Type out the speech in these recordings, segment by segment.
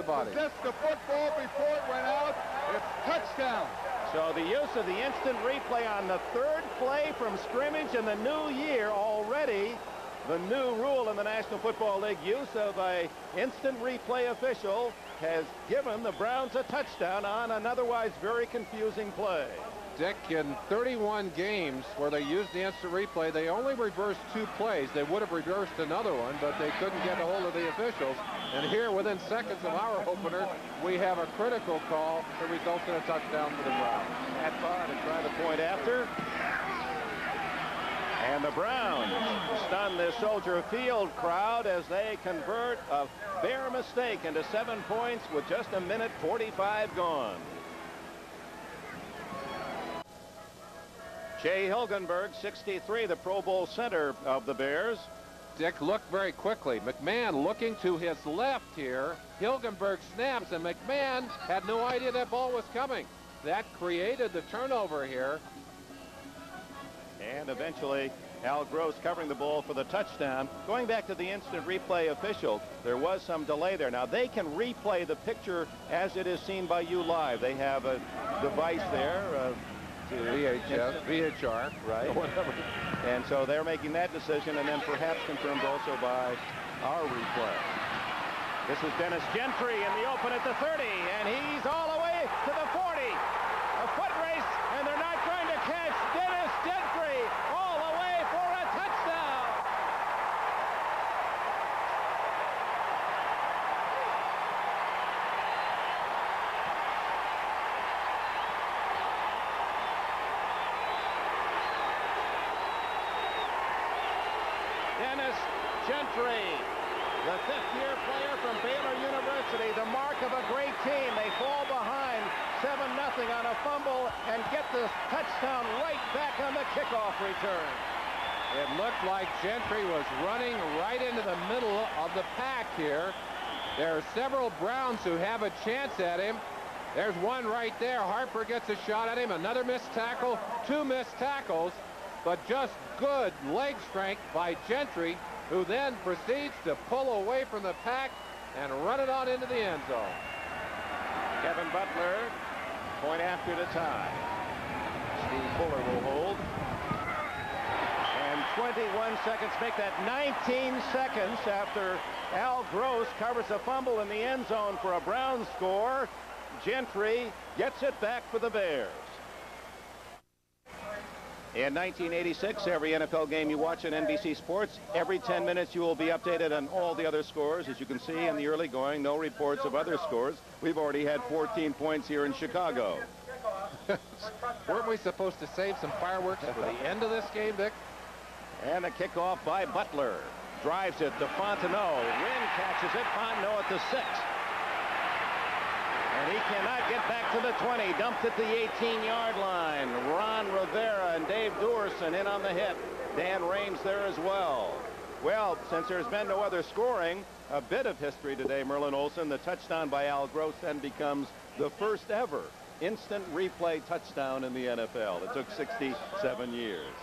the body. Possessed the football before it went out. It's touchdown. So the use of the instant replay on the third play from scrimmage in the new year already. The new rule in the National Football League, use of a instant replay official, has given the Browns a touchdown on an otherwise very confusing play. Dick, in 31 games where they used the instant replay, they only reversed 2 plays. They would have reversed another one, but they couldn't get a hold of the officials. And here, within seconds of our opener, we have a critical call that results in a touchdown for the Browns. At far to try the point after. And the Browns stun the Soldier Field crowd as they convert a bare mistake into 7 points with just a minute 45 gone. Jay Hilgenberg, 63, the Pro Bowl center of the Bears. Dick, looked very quickly. McMahon looking to his left here. Hilgenberg snaps, and McMahon had no idea that ball was coming. That created the turnover here. And eventually, Al Gross covering the ball for the touchdown. Going back to the instant replay official, there was some delay there. Now, they can replay the picture as it is seen by you live. They have a device there. VHR. Right. Whatever. And so they're making that decision, and then perhaps confirmed also by our replay. This is Dennis Gentry in the open at the 30, and he's all the way to the 40. A foot race, and they're not going to catch Dennis Gentry all the way for a touchdown. Dennis Gentry, the fifth-year player from Baylor University, the mark of a great team. They fall behind 7-0 on a fumble and get the touchdown right back on the kickoff return. It looked like Gentry was running right into the middle of the pack here. There are several Browns who have a chance at him. There's one right there. Harper gets a shot at him. Another missed tackle. 2 missed tackles. But just good leg strength by Gentry, who then proceeds to pull away from the pack and run it on into the end zone. Kevin Butler, point after the tie. Steve Fuller will hold. And 21 seconds make that 19 seconds after Al Gross covers a fumble in the end zone for a Browns score. Gentry gets it back for the Bears. In 1986, every NFL game you watch on NBC Sports, every 10 minutes you will be updated on all the other scores. As you can see in the early going, no reports of other scores. We've already had 14 points here in Chicago. Weren't we supposed to save some fireworks for the end of this game, Dick? And a kickoff by Butler. Drives it to Fontenot. Wynn catches it. Fontenot at the 6. And he cannot get back to the 20. Dumped at the 18-yard line. Ron Rivera and Dave Duerson in on the hit. Dan Rames there as well. Well, since there's been no other scoring, a bit of history today, Merlin Olsen. The touchdown by Al Gross then becomes the first ever instant replay touchdown in the NFL. It took 67 years.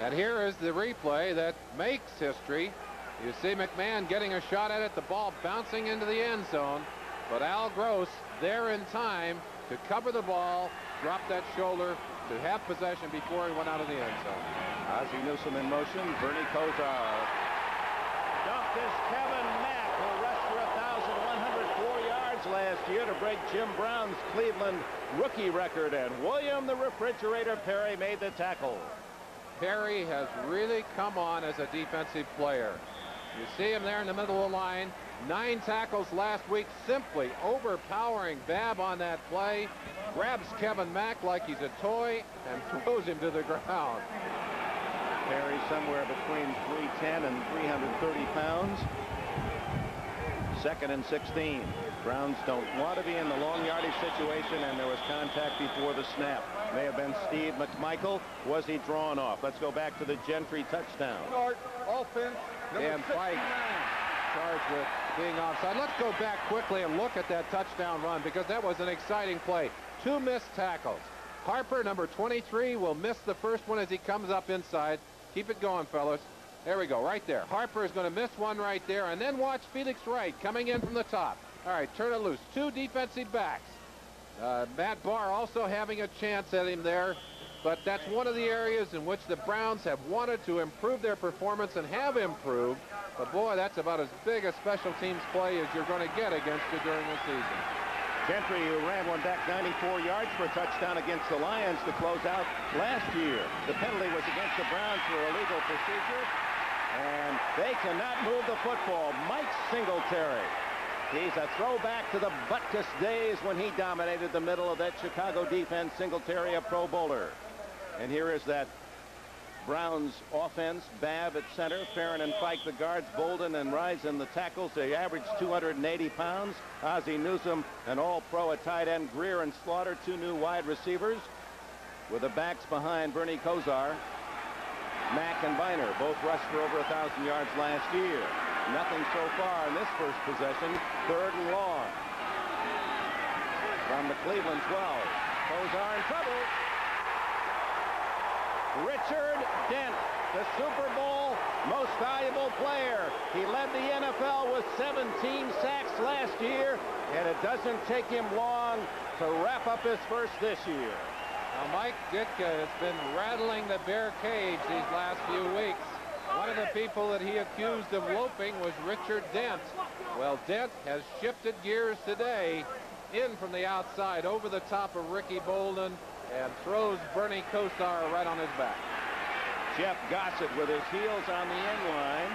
And here is the replay that makes history. You see McMahon getting a shot at it, the ball bouncing into the end zone, but Al Gross there in time to cover the ball, drop that shoulder to have possession before he went out of the end zone. Ozzie Newsome in motion. Bernie Kosar dumped this Kevin Mack, who rushed for 1,104 yards last year to break Jim Brown's Cleveland rookie record, and William the Refrigerator Perry made the tackle. Perry has really come on as a defensive player. You see him there in the middle of the line. 9 tackles last week, simply overpowering Babb on that play. Grabs Kevin Mack like he's a toy and throws him to the ground. Perry somewhere between 310 and 330 pounds. 2nd and 16. Browns don't want to be in the long yardage situation, and there was contact before the snap. May have been Steve McMichael. Was he drawn off? Let's go back to the Gentry touchdown. Start offense. Dan Pike charged with being offside. Let's go back quickly and look at that touchdown run, because that was an exciting play. 2 missed tackles. Harper, number 23, will miss the first one as he comes up inside. Keep it going, fellas. There we go, right there. Harper is going to miss one right there, and then watch Felix Wright coming in from the top. All right, turn it loose. 2 defensive backs. Matt Barr also having a chance at him there, but that's one of the areas in which the Browns have wanted to improve their performance and have improved. But boy, that's about as big a special teams play as you're going to get against you during the season. Gentry, who ran one back 94 yards for a touchdown against the Lions to close out last year. The penalty was against the Browns for illegal procedure, and they cannot move the football. Mike Singletary. He's a throwback to the Butkus days when he dominated the middle of that Chicago defense. Singletary, a Pro Bowler. And here is that Browns offense. Babb at center, Farron and Fike the guards, Bolden and Risen the tackles. They average 280 pounds. Ozzie Newsome, an all-pro at tight end. Greer and Slaughter, 2 new wide receivers. With the backs behind Bernie Kosar. Mack and Biner both rushed for over 1,000 yards last year. Nothing so far in this first possession. 3rd and long. From the Cleveland 12. Kosar in trouble. Richard Dent, the Super Bowl most valuable player. He led the NFL with 17 sacks last year, and it doesn't take him long to wrap up his first this year. Now, Mike Ditka has been rattling the Bear cage these last few weeks. One of the people that he accused of loping was Richard Dent. Well, Dent has shifted gears today, in from the outside over the top of Ricky Bolden, and throws Bernie Kosar right on his back. Jeff Gossett with his heels on the end line.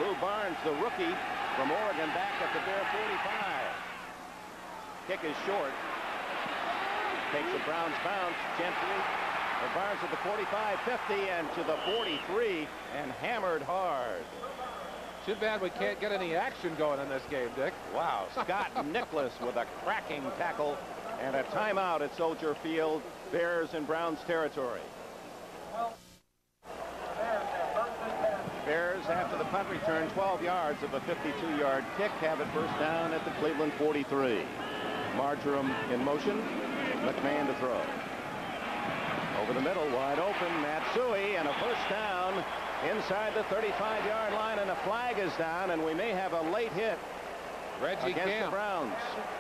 Lou Barnes, the rookie from Oregon, back at the Bear 45. Kick is short. Takes a Browns bounce. Gentry. Barnes at the 45, 50, and to the 43, and hammered hard. Too bad we can't get any action going in this game, Dick. Wow, Scott Nicholas with a cracking tackle and a timeout at Soldier Field. Bears in Browns territory. Bears, after the punt return, 12 yards of a 52-yard kick, have it first down at the Cleveland 43. Marjoram in motion. McMahon to throw. Over the middle, wide open, Matsui, and a first down inside the 35-yard line, and a flag is down, and we may have a late hit Reggie against Camp. the Browns.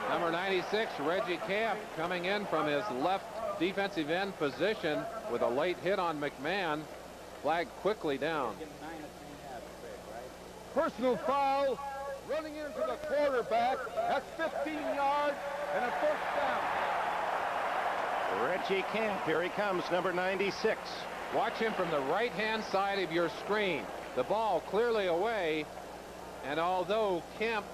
Number 96, Reggie Camp, coming in from his left defensive end position with a late hit on McMahon. Flag quickly down. Personal foul, running into the quarterback. That's 15 yards and a first down. Reggie Camp, here he comes, number 96. Watch him from the right-hand side of your screen. The ball clearly away, and although Kemp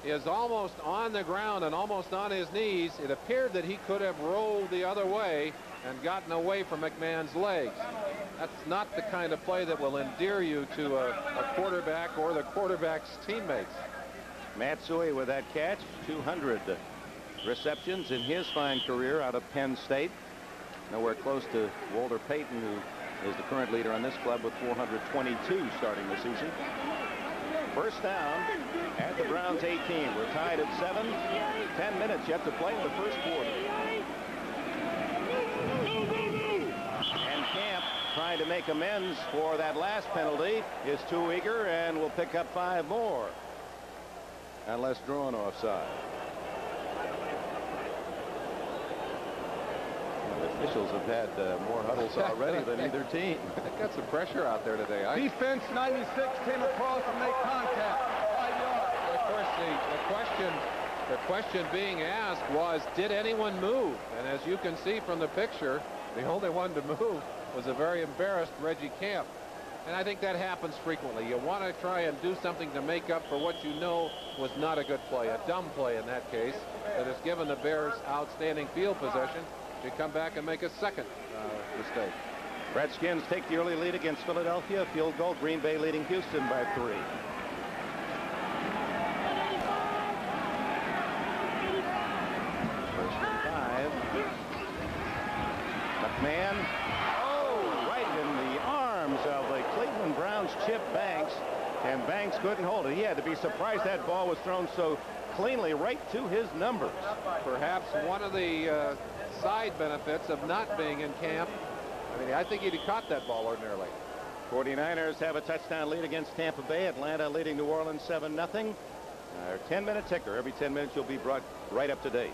is almost on the ground and almost on his knees, it appeared that he could have rolled the other way and gotten away from McMahon's legs. That's not the kind of play that will endear you to a quarterback or the quarterback's teammates. Matsui with that catch, 200 receptions in his fine career out of Penn State. Nowhere close to Walter Payton, who is the current leader on this club with 422 starting the season. First down at the Browns 18. We're tied at 7. 10 minutes yet to play in the first quarter. And Camp, trying to make amends for that last penalty, is too eager and will pick up 5 more. Unless drawn offside. Officials have had more huddles already than either team. They've got some pressure out there today. Defense 96 came across and made contact. 5 yards. Of course, the question being asked was, did anyone move? And as you can see from the picture, the only one to move was a very embarrassed Reggie Camp. And I think that happens frequently. You want to try and do something to make up for what you know was not a good play, a dumb play in that case, that has given the Bears outstanding field possession. You come back and make a second mistake. Redskins take the early lead against Philadelphia. Field goal. Green Bay leading Houston by 3. First and 5. McMahon. Oh, right in the arms of the Cleveland Browns' Chip Banks. And Banks couldn't hold it. He had to be surprised that ball was thrown so cleanly right to his numbers. Perhaps one of the side benefits of not being in camp. I mean, I think he'd have caught that ball ordinarily. 49ers have a touchdown lead against Tampa Bay. Atlanta leading New Orleans 7-0. Our 10-minute ticker. Every 10 minutes you'll be brought right up to date.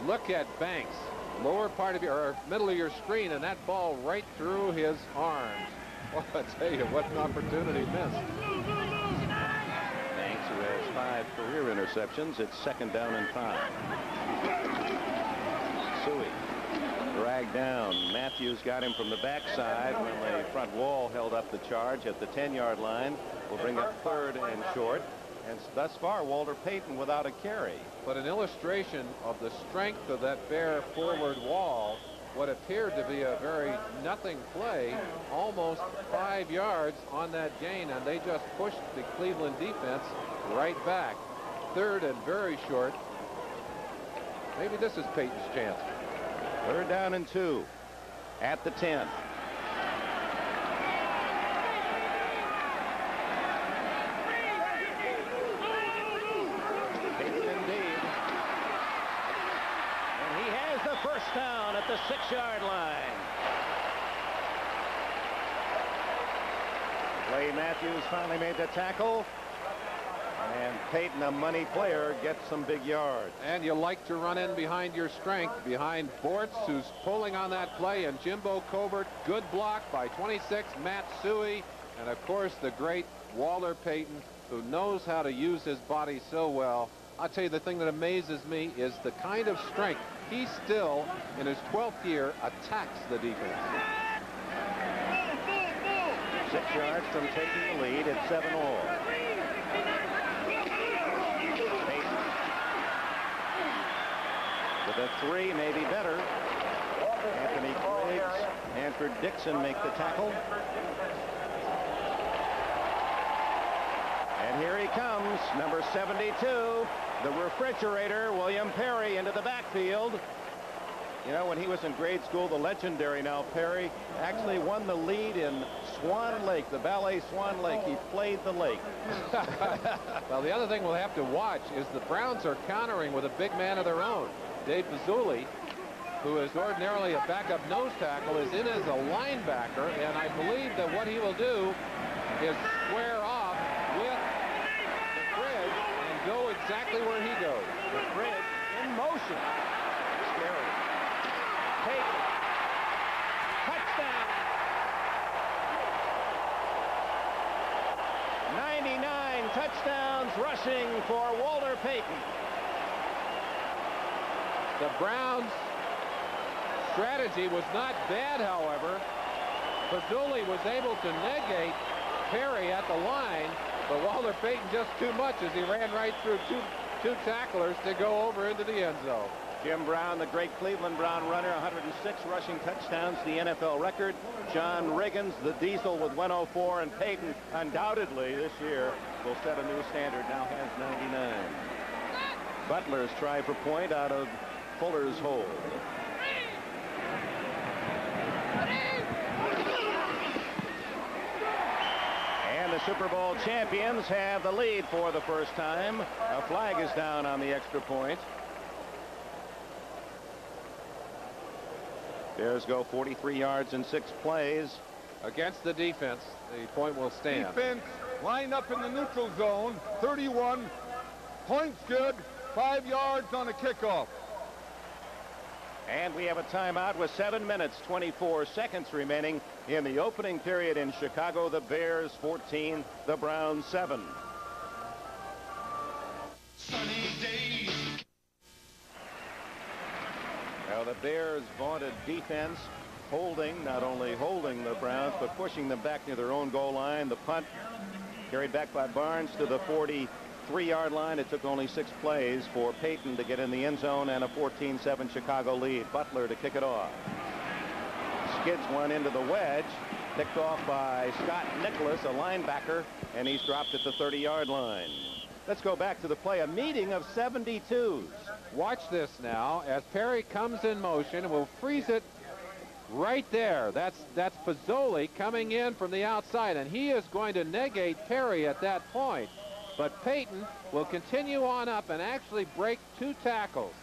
Look at Banks, lower part of your, or middle of your screen, and that ball right through his arms. Well, I tell you, what an opportunity missed. Banks, who has 5 career interceptions. It's 2nd down and 5. Suey dragged down. Matthews got him from the backside when the front wall held up the charge at the 10-yard line. Will bring up 3rd and short. And thus far, Walter Payton without a carry. But an illustration of the strength of that Bear forward wall. What appeared to be a very nothing play, almost 5 yards on that gain, and they just pushed the Cleveland defense right back. 3rd and very short. Maybe this is Payton's chance. 3rd down and 2 at the 10. First down at the 6-yard line. Clay Matthews finally made the tackle. And Payton, a money player, gets some big yards. And you like to run in behind your strength, behind Bortz, who's pulling on that play, and Jimbo Covert. Good block by 26, Matt Suey. And, of course, the great Walter Payton, who knows how to use his body so well. I'll tell you, the thing that amazes me is the kind of strength. He still, in his 12th year, attacks the defense. 6 yards from taking the lead at 7-all. With a 3, maybe better. Anthony Griggs, Hanford Dixon make the tackle. And here he comes, number 72. The refrigerator, William Perry, into the backfield. You know, when he was in grade school, the legendary now Perry actually won the lead in Swan Lake, the ballet Swan Lake. He played the lake. Well, the other thing we'll have to watch is the Browns are countering with a big man of their own. Dave Mazzulli, who is ordinarily a backup nose tackle, is in as a linebacker, and I believe that what he will do is square off with the bridge and go exactly where he goes. The bridge in motion. Scary. Payton. Touchdown. 99 touchdowns rushing for Walter Payton. The Browns' strategy was not bad, however. Mazzulli was able to negate Perry at the line, but Walter Payton just too much as he ran right through two tacklers to go over into the end zone. Jim Brown, the great Cleveland Brown runner, 106 rushing touchdowns, the NFL record. John Riggins, the Diesel, with 104, and Payton, undoubtedly this year, will set a new standard, now has 99. Butler's try for point out of Fuller's hole. And the Super Bowl champions have the lead for the first time. A flag is down on the extra point. Bears go 43 yards in 6 plays. Against the defense, the point will stand. Defense lined up in the neutral zone. 31. Point's good. 5 yards on a kickoff. And we have a timeout with 7 minutes, 24 seconds remaining in the opening period in Chicago. The Bears 14, the Browns 7. Sunny days. Now the Bears' vaunted defense holding, not only holding the Browns, but pushing them back near their own goal line. The punt carried back by Barnes to the 43-yard line. It took only 6 plays for Payton to get in the end zone, and a 14-7 Chicago lead. Butler to kick it off. Skids one into the wedge. Picked off by Scott Nicholas, a linebacker, and he's dropped at the 30-yard line. Let's go back to the play. A meeting of 72s. Watch this now as Perry comes in motion and will freeze it right there. That's Mazzulli coming in from the outside, and he is going to negate Perry at that point. But Payton will continue on up and actually break 2 tackles.